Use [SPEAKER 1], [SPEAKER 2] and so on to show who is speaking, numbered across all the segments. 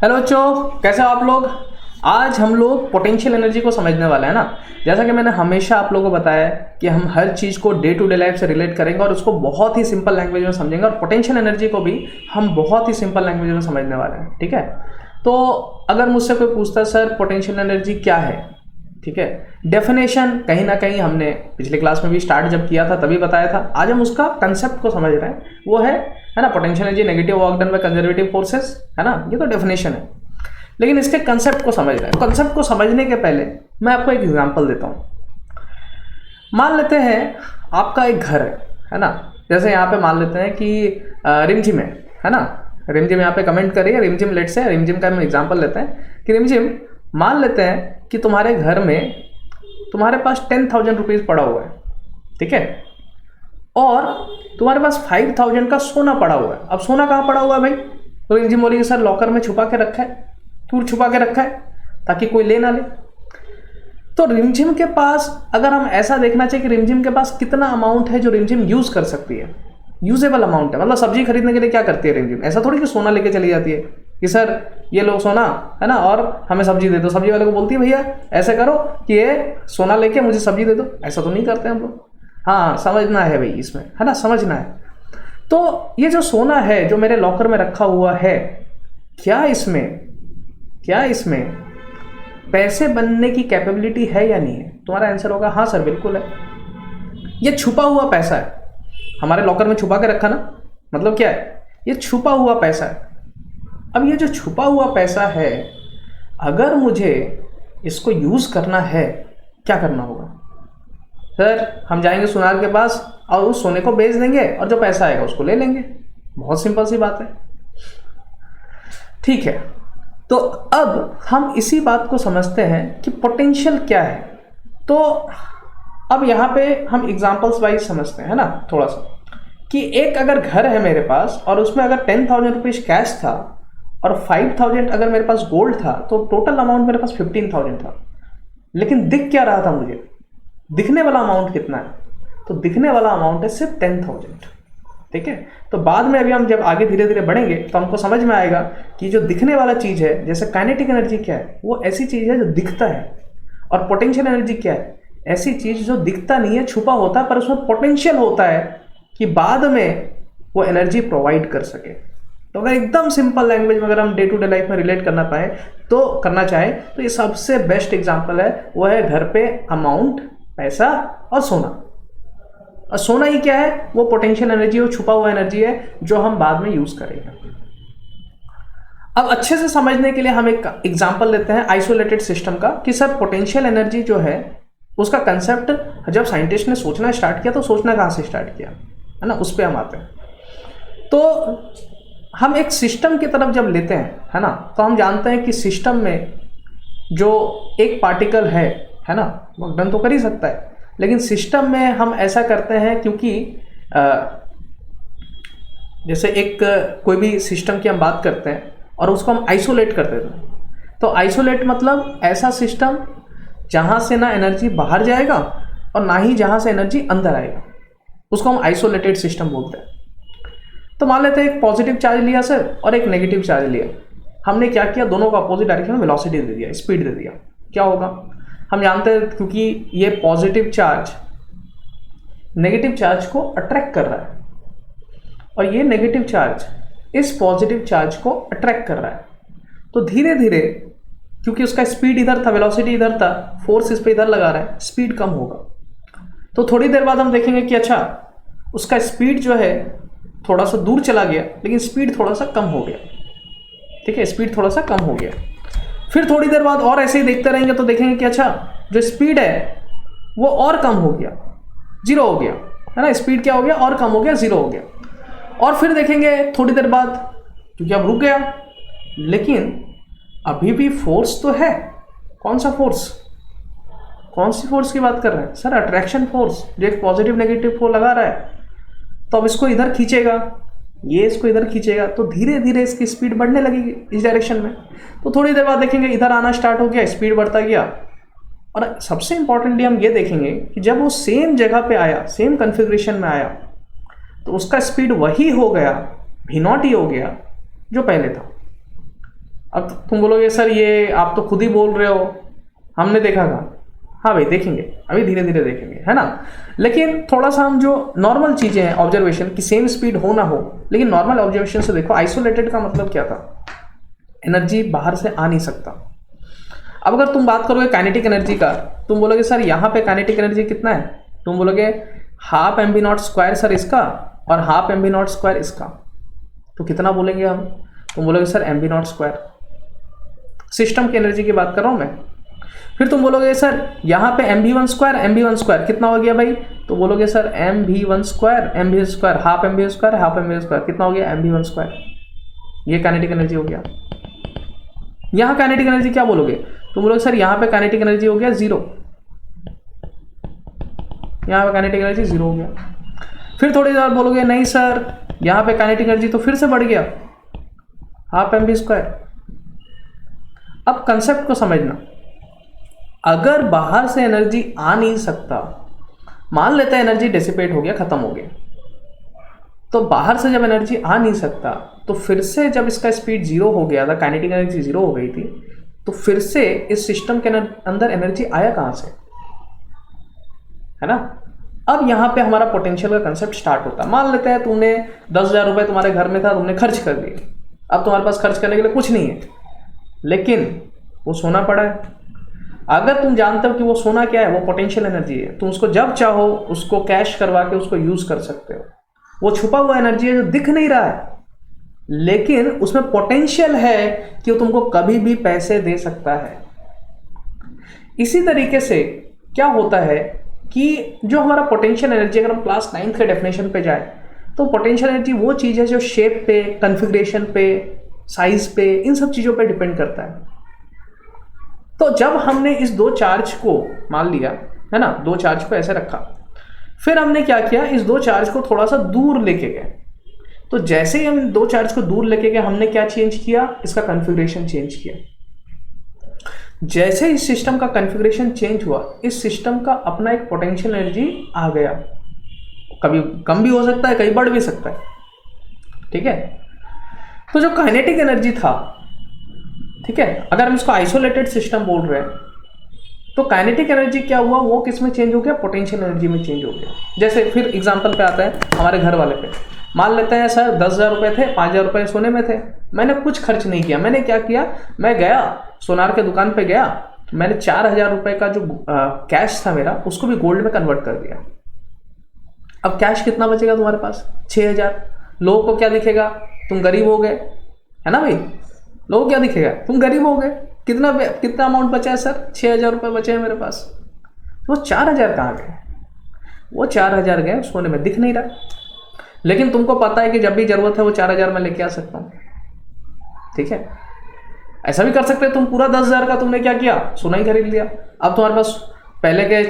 [SPEAKER 1] Hello बच्चों, कैसे हो आप लोग। आज हम लोग पोटेंशियल एनर्जी को समझने वाले हैं ना। जैसा कि मैंने हमेशा आप लोगों को बताया है कि हम हर चीज़ को डे टू डे लाइफ से रिलेट करेंगे और उसको बहुत ही सिंपल लैंग्वेज में समझेंगे, और पोटेंशियल एनर्जी को भी हम बहुत ही सिंपल लैंग्वेज में समझने वाले हैं। ठीक है, तो अगर मुझसे कोई पूछता है सर पोटेंशियल एनर्जी क्या है, ठीक है, डेफिनेशन कहीं ना कहीं हमने पिछले क्लास में भी स्टार्ट जब किया था तभी बताया था। आज हम उसका कंसेप्ट को समझ रहे हैं, वो है ना potential energy negative work done by conservative forces, है ना। ये तो डेफिनेशन है, लेकिन इसके कंसेप्ट को समझ रहे हैं। कंसेप्ट को समझने के पहले मैं आपको एक एग्जांपल देता हूँ। मान लेते हैं आपका एक घर है ना। जैसे यहाँ पे मान लेते हैं कि रिमझिम है ना। रिमझिम यहाँ पे कमेंट करिए, रिमझिम लेट से रिमझिम का हम एग्जांपल लेते हैं कि रिमझिम मान लेते हैं कि तुम्हारे घर में तुम्हारे पास 10,000 रुपीज़ पड़ा हुआ है, ठीक है, और तुम्हारे पास 5,000 का सोना पड़ा हुआ है। अब सोना कहाँ पड़ा हुआ है भाई? तो रिमझिम बोलेगी सर लॉकर में छुपा के रखा है। क्यों छुपा के रखा है? ताकि कोई ले ना ले। तो रिमझिम के पास अगर हम ऐसा देखना चाहिए कि रिमझिम के पास कितना अमाउंट है जो रिमझिम यूज कर सकती है, यूजेबल अमाउंट है। मतलब सब्जी खरीदने के लिए क्या करती है रिमझिम? ऐसा थोड़ी कि सोना लेके चली जाती है कि सर ये लो सोना, है ना, और हमें सब्जी दे दो। सब्जी वाले को बोलती है भैया ऐसे करो कि ये सोना लेके मुझे सब्जी दे दो। ऐसा तो नहीं करते हम लोग। हाँ, समझना है भाई इसमें, है ना, समझना है। तो ये जो सोना है जो मेरे लॉकर में रखा हुआ है, क्या इसमें पैसे बनने की कैपेबिलिटी है या नहीं है? तुम्हारा आंसर होगा हाँ सर बिल्कुल है। ये छुपा हुआ पैसा है, हमारे लॉकर में छुपा के रखा ना, मतलब क्या है? ये छुपा हुआ पैसा है। अब ये जो छुपा हुआ पैसा है, अगर मुझे इसको यूज करना है, क्या करना होगा? सर हम जाएंगे सुनार के पास और उस सोने को बेच देंगे और जो पैसा आएगा उसको ले लेंगे। बहुत सिंपल सी बात है, ठीक है। तो अब हम इसी बात को समझते हैं कि पोटेंशियल क्या है। तो अब यहाँ पे हम एग्जांपल्स वाइज समझते हैं ना थोड़ा सा, कि एक अगर घर है मेरे पास और उसमें अगर 10,000 रुपीज कैश था और 5,000 अगर मेरे पास गोल्ड था, तो टोटल अमाउंट मेरे पास 15,000 था। लेकिन दिख क्या रहा था मुझे? दिखने वाला अमाउंट कितना है? तो दिखने वाला अमाउंट है सिर्फ 10,000, ठीक है। तो बाद में अभी हम जब आगे धीरे धीरे बढ़ेंगे तो हमको समझ में आएगा कि जो दिखने वाला चीज़ है, जैसे काइनेटिक एनर्जी क्या है, वो ऐसी चीज़ है जो दिखता है, और पोटेंशियल एनर्जी क्या है, ऐसी चीज़ जो दिखता नहीं है, छुपा होता है, पर उसमें पोटेंशियल होता है कि बाद में वो एनर्जी प्रोवाइड कर सके। तो अगर एकदम सिंपल लैंग्वेज में अगर हम डे टू डे लाइफ में रिलेट करना चाहें तो ये सबसे बेस्ट एग्जाम्पल है, वो है घर पे अमाउंट, पैसा और सोना। और सोना ही क्या है? वो पोटेंशियल एनर्जी, वो छुपा हुआ एनर्जी है जो हम बाद में यूज करेंगे। अब अच्छे से समझने के लिए हम एक एग्जांपल लेते हैं आइसोलेटेड सिस्टम का, कि सर पोटेंशियल एनर्जी जो है उसका कंसेप्ट जब साइंटिस्ट ने सोचना स्टार्ट किया तो सोचना कहाँ से स्टार्ट किया, है ना, उस पर हम आते हैं। तो हम एक सिस्टम की तरफ जब लेते हैं, है ना, तो हम जानते हैं कि सिस्टम में जो एक पार्टिकल है ना, वो डन तो कर ही सकता है, लेकिन सिस्टम में हम ऐसा करते हैं क्योंकि जैसे एक कोई भी सिस्टम की हम बात करते हैं और उसको हम आइसोलेट कर देते हैं। तो आइसोलेट मतलब ऐसा सिस्टम जहाँ से ना एनर्जी बाहर जाएगा और ना ही जहाँ से एनर्जी अंदर आएगा, उसको हम आइसोलेटेड सिस्टम बोलते हैं। तो मान लेते हैं एक पॉजिटिव चार्ज लिया सर और एक नेगेटिव चार्ज लिया। हमने क्या किया? दोनों को अपोजिट डायरेक्शन में वेलोसिटी दे दिया, स्पीड दे दिया। क्या होगा? हम जानते हैं क्योंकि ये पॉजिटिव चार्ज नेगेटिव चार्ज को अट्रैक्ट कर रहा है और ये नेगेटिव चार्ज इस पॉजिटिव चार्ज को अट्रैक्ट कर रहा है। तो धीरे धीरे, क्योंकि उसका स्पीड इधर था, वेलोसिटी इधर था, फोर्स इस पे इधर लगा रहा है, स्पीड कम होगा। तो थोड़ी देर बाद हम देखेंगे कि अच्छा उसका स्पीड जो है थोड़ा सा दूर चला गया, लेकिन स्पीड थोड़ा सा कम हो गया, ठीक है, स्पीड थोड़ा सा कम हो गया। फिर थोड़ी देर बाद और ऐसे ही देखते रहेंगे तो देखेंगे कि अच्छा जो स्पीड है वो और कम हो गया, जीरो हो गया, है ना। स्पीड क्या हो गया? और कम हो गया, जीरो हो गया। और फिर देखेंगे थोड़ी देर बाद, क्योंकि अब रुक गया, लेकिन अभी भी फोर्स तो है। कौन सा फोर्स? कौन सी फोर्स की बात कर रहे हैं सर? अट्रैक्शन फोर्स, जो एक पॉजिटिव नेगेटिव फोर्स लगा रहा है। तो अब इसको इधर खींचेगा, ये इसको इधर खींचेगा, तो धीरे धीरे इसकी स्पीड बढ़ने लगेगी इस डायरेक्शन में। तो थोड़ी देर बाद देखेंगे इधर आना स्टार्ट हो गया, स्पीड बढ़ता गया। और सबसे इंपॉर्टेंटली हम ये देखेंगे कि जब वो सेम जगह पे आया, सेम कॉन्फ़िगरेशन में आया, तो उसका स्पीड वही हो गया, v0 ही हो गया जो पहले था। अब तुम बोलोगे सर ये आप तो खुद ही बोल रहे हो, हमने देखा कहाँ? हाँ भाई देखेंगे, अभी धीरे धीरे देखेंगे, है ना। लेकिन थोड़ा सा हम जो नॉर्मल चीज़ें हैं ऑब्जर्वेशन की, सेम स्पीड हो ना हो, लेकिन नॉर्मल ऑब्जर्वेशन से देखो। आइसोलेटेड का मतलब क्या था? एनर्जी बाहर से आ नहीं सकता। अब अगर तुम बात करोगे काइनेटिक एनर्जी का, तुम बोलोगे सर यहाँ पे काइनेटिक एनर्जी कितना है? तुम बोलोगे half M B nought square sir इसका, और half M B nought square इसका, तो कितना बोलेंगे हम? तुम बोलोगे sir M B nought square. System की एनर्जी की बात कर रहा हूँ मैं। फिर तुम बोलोगे सर यहाँ पे एम बी वन स्क्वायर कितना हो गया भाई? तो बोलोगे sir M B one square half M B square कितना हो गया? M B one square. ये काइनेटिक एनर्जी हो गया। यहाँ काइनेटिक एनर्जी क्या बोलोगे? तुम बोलोगे सर यहाँ पे काइनेटिक एनर्जी हो गया 0, यहाँ पे काइनेटिक एनर्जी 0 हो गया। फिर थोड़ी देर बोलोगे नहीं सर यहाँ पे काइनेटिक एनर्जी तो फिर से बढ़ गया, हाफ एम बी स्क्वायर। अब कंसेप्ट को समझना, अगर बाहर से एनर्जी आ नहीं सकता, मान लेते हैं एनर्जी डिसिपेट हो गया, खत्म हो गया, तो बाहर से जब एनर्जी आ नहीं सकता तो फिर से जब इसका स्पीड 0 हो गया था, काइनेटिक एनर्जी 0 हो गई थी, तो फिर से इस सिस्टम के अंदर एनर्जी आया कहाँ से? है ना। अब यहाँ पे हमारा पोटेंशियल का कंसेप्ट स्टार्ट होता है। मान लेते हैं तुमने 10,000 रुपये तुम्हारे घर में था, तुमने खर्च कर दिए। अब तुम्हारे पास खर्च करने के लिए कुछ नहीं है, लेकिन वो सोना पड़ा है। अगर तुम जानते हो कि वो सोना क्या है, वो पोटेंशियल एनर्जी है, तुम उसको जब चाहो उसको कैश करवा के उसको यूज कर सकते हो। वो छुपा हुआ एनर्जी है जो दिख नहीं रहा है, लेकिन उसमें पोटेंशियल है कि वो तुमको कभी भी पैसे दे सकता है। इसी तरीके से क्या होता है कि जो हमारा पोटेंशियल एनर्जी, अगर हम क्लास 9th के डेफिनेशन पे जाए, तो पोटेंशियल एनर्जी वो चीज़ है जो शेप पे, कॉन्फ़िगरेशन पे, साइज पे, इन सब चीज़ों पे डिपेंड करता है। तो जब हमने इस दो चार्ज को मान लिया, है ना, दो चार्ज को ऐसे रखा, फिर हमने क्या किया, इस दो चार्ज को थोड़ा सा दूर लेके गए। तो जैसे ही हम दो चार्ज को दूर लेके गए, हमने क्या चेंज किया? इसका कॉन्फ़िगरेशन चेंज किया। जैसे इस सिस्टम का कॉन्फ़िगरेशन चेंज हुआ, इस सिस्टम का अपना एक पोटेंशियल एनर्जी आ गया। कभी कम भी हो सकता है, कहीं बढ़ भी सकता है, ठीक है। तो जो काइनेटिक एनर्जी था, ठीक है, अगर हम इसको आइसोलेटेड सिस्टम बोल रहे हैं, तो काइनेटिक एनर्जी क्या हुआ, वो किस में चेंज हो गया? पोटेंशियल एनर्जी में चेंज हो गया। जैसे फिर एग्जांपल पे आता है हमारे घर वाले पे। मान लेते हैं सर 10,000 रुपये थे, 5,000 रुपये सोने में थे, मैंने कुछ खर्च नहीं किया। मैंने क्या किया, मैं गया सोनार के दुकान पे गया, मैंने 4,000 रुपये का जो कैश था मेरा, उसको भी गोल्ड में कन्वर्ट कर दिया। अब कैश कितना बचेगा तुम्हारे पास? 6,000। लोगों को क्या दिखेगा? तुम गरीब हो गए, है ना भाई। लोगों को क्या दिखेगा? तुम गरीब हो गए। कितना अमाउंट बचा है सर? 6,000 रुपये बचे हैं मेरे पास। वो 4,000 कहाँ गए? वो 4,000 गए सोने में, दिख नहीं रहा। लेकिन तुमको पता है कि जब भी जरूरत है वो 4,000 में लेके आ सकता हूँ, ठीक है। ऐसा भी कर सकते हैं, तुम पूरा 10,000 का तुमने क्या किया, सोना ही खरीद लिया। अब तुम्हारे पास पहले के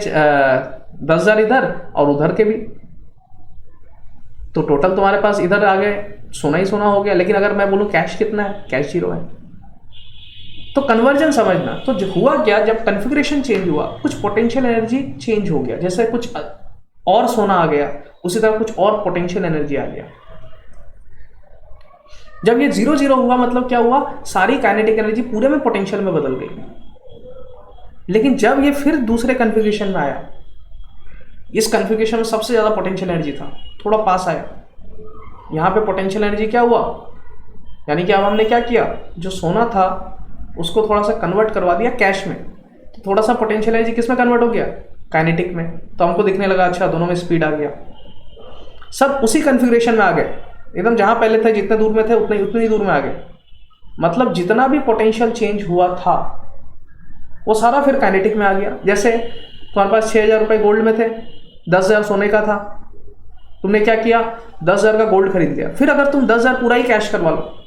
[SPEAKER 1] 10,000 इधर और उधर के भी, तो टोटल तुम्हारे पास इधर आ गए, सोना ही सोना हो गया। लेकिन अगर मैं बोलूँ कैश कितना है, कैश 0 है। तो कन्वर्जन समझना। तो हुआ क्या, जब कॉन्फ़िगरेशन चेंज हुआ, कुछ पोटेंशियल एनर्जी चेंज हो गया। जैसे कुछ और सोना आ गया, उसी तरह कुछ और पोटेंशियल एनर्जी आ गया। जब ये 0-0 हुआ, मतलब क्या हुआ, सारी काइनेटिक एनर्जी पूरे में पोटेंशियल में बदल गई। लेकिन जब ये फिर दूसरे कॉन्फ़िगरेशन में आया, इस कॉन्फ़िगरेशन में सबसे ज़्यादा पोटेंशियल एनर्जी था, थोड़ा पास आया, यहाँ पे पोटेंशियल एनर्जी क्या हुआ, यानी कि अब हमने क्या किया, जो सोना था उसको थोड़ा सा कन्वर्ट करवा दिया कैश में। तो थोड़ा सा पोटेंशियल एनर्जी किस में कन्वर्ट हो गया, काइनेटिक में। तो हमको दिखने लगा अच्छा दोनों में स्पीड आ गया। सब उसी कॉन्फ़िगरेशन में आ गए, एकदम जहाँ पहले थे जितने दूर में थे उतनी दूर में आ गए। मतलब जितना भी पोटेंशियल चेंज हुआ था वो सारा फिर काइनेटिक में आ गया। जैसे तुम्हारे पास 6,000 रुपये गोल्ड में थे, 10,000 सोने का था, तुमने क्या किया, 10,000 का गोल्ड खरीद लिया। फिर अगर तुम 10,000 पूरा ही कैश करवा लो,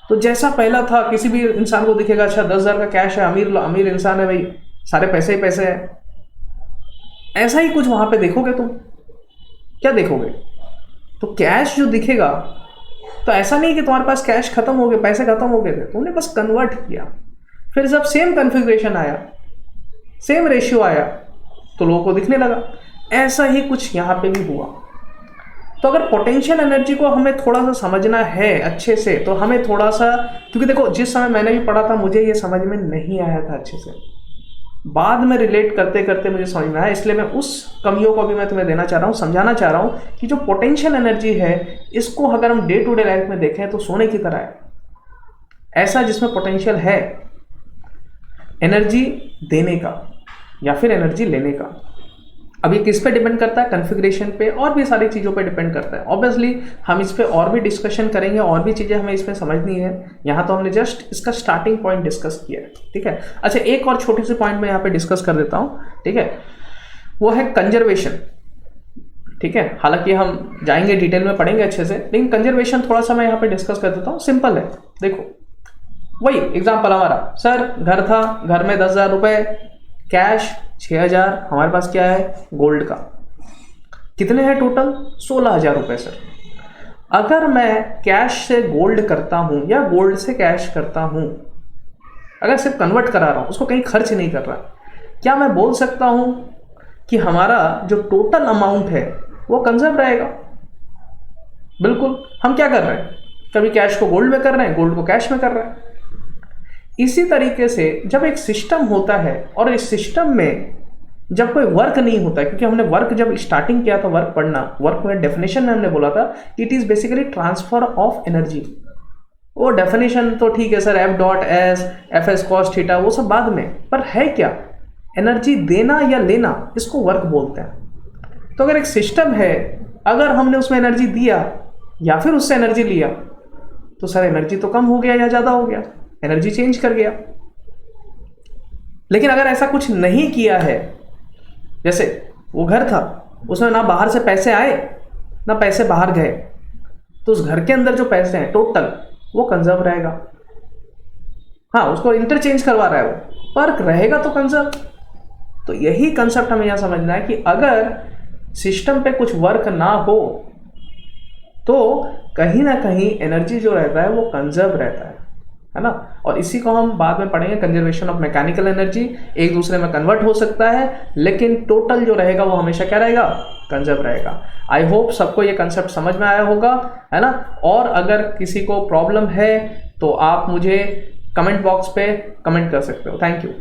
[SPEAKER 1] तो जैसा पहला था किसी भी इंसान को दिखेगा अच्छा 10,000 का कैश है, अमीर इंसान है भाई, सारे पैसे ही पैसे हैं। ऐसा ही कुछ वहां पे देखोगे तुम, क्या देखोगे, तो कैश जो दिखेगा, तो ऐसा नहीं कि तुम्हारे पास कैश खत्म हो गए, पैसे खत्म हो गए थे, तुमने बस कन्वर्ट किया। फिर जब सेम कॉन्फ़िगरेशन आया, सेम रेशियो आया, तो लोगों को दिखने लगा। ऐसा ही कुछ यहाँ पे भी हुआ। तो अगर पोटेंशियल एनर्जी को हमें थोड़ा सा समझना है अच्छे से, तो हमें थोड़ा सा, क्योंकि देखो जिस समय मैंने भी पढ़ा था मुझे ये समझ में नहीं आया था अच्छे से, बाद में रिलेट करते करते मुझे समझ में आया, इसलिए मैं उस कमियों को भी मैं तुम्हें देना चाह रहा हूँ, समझाना चाह रहा हूँ कि जो पोटेंशियल एनर्जी है इसको अगर हम डे टू डे लाइफ में देखें तो सोने की तरह है, ऐसा जिसमें पोटेंशियल है एनर्जी देने का या फिर एनर्जी लेने का। अब ये किस पे डिपेंड करता है? कॉन्फ़िगरेशन पे और भी सारी चीज़ों पे डिपेंड करता है। ऑब्वियसली हम इस पे और भी डिस्कशन करेंगे, और भी चीज़ें हमें इसमें समझनी है। यहाँ तो हमने जस्ट इसका स्टार्टिंग पॉइंट डिस्कस किया है, ठीक है। अच्छा, एक और छोटी सी पॉइंट मैं यहाँ पे डिस्कस कर देता हूँ, ठीक है, वो है कंजर्वेशन, ठीक है। हालांकि हम जाएंगे डिटेल में पढ़ेंगे अच्छे से, लेकिन कंजर्वेशन थोड़ा सा मैं यहाँ पे डिस्कस कर देता हूँ। सिंपल है, देखो वही एग्जाम्पल हमारा, सर घर था, घर में 10,000 रुपये कैश, 6,000 हमारे पास क्या है गोल्ड का, कितने हैं टोटल? 16,000 रुपये सर। अगर मैं कैश से गोल्ड करता हूं या गोल्ड से कैश करता हूं, अगर सिर्फ कन्वर्ट करा रहा हूं, उसको कहीं खर्च नहीं कर रहा, क्या मैं बोल सकता हूं कि हमारा जो टोटल अमाउंट है वो कंजर्व रहेगा? बिल्कुल। हम क्या कर रहे हैं, कभी कैश को गोल्ड में कर रहे हैं, गोल्ड को कैश में कर रहे हैं। इसी तरीके से जब एक सिस्टम होता है और इस सिस्टम में जब कोई वर्क नहीं होता है, क्योंकि हमने वर्क जब स्टार्टिंग किया था वर्क पढ़ना, वर्क में डेफिनेशन में हमने बोला था it is basically transfer of energy. वो डेफिनेशन तो ठीक है sir, F dot S, F S cos theta, वो सब बाद में, पर है क्या? एनर्जी देना या लेना, इसको वर्क बोलते हैं। तो अगर एक सिस्टम है, अगर हमने उसमें एनर्जी दिया या फिर उससे एनर्जी लिया, तो सर एनर्जी तो कम हो गया या ज़्यादा हो गया, एनर्जी चेंज कर गया। लेकिन अगर ऐसा कुछ नहीं किया है, जैसे वो घर था, उसमें ना बाहर से पैसे आए ना पैसे बाहर गए, तो उस घर के अंदर जो पैसे हैं टोटल वो कंजर्व रहेगा। हाँ, उसको इंटरचेंज करवा रहा है वो, पर रहेगा तो कंजर्व। तो यही कंसेप्ट हमें यहाँ समझना है कि अगर सिस्टम पे कुछ वर्क ना हो तो कहीं ना कहीं एनर्जी जो रहता है वो कंजर्व रहता है ना। और इसी को हम बाद में पढ़ेंगे, कंजर्वेशन ऑफ मैकेनिकल एनर्जी। एक दूसरे में कन्वर्ट हो सकता है, लेकिन टोटल जो रहेगा वो हमेशा क्या रहेगा? कंजर्व रहेगा। आई होप सबको ये कंसेप्ट समझ में आया होगा, है ना। और अगर किसी को प्रॉब्लम है तो आप मुझे कमेंट बॉक्स पे कमेंट कर सकते हो। Thank you.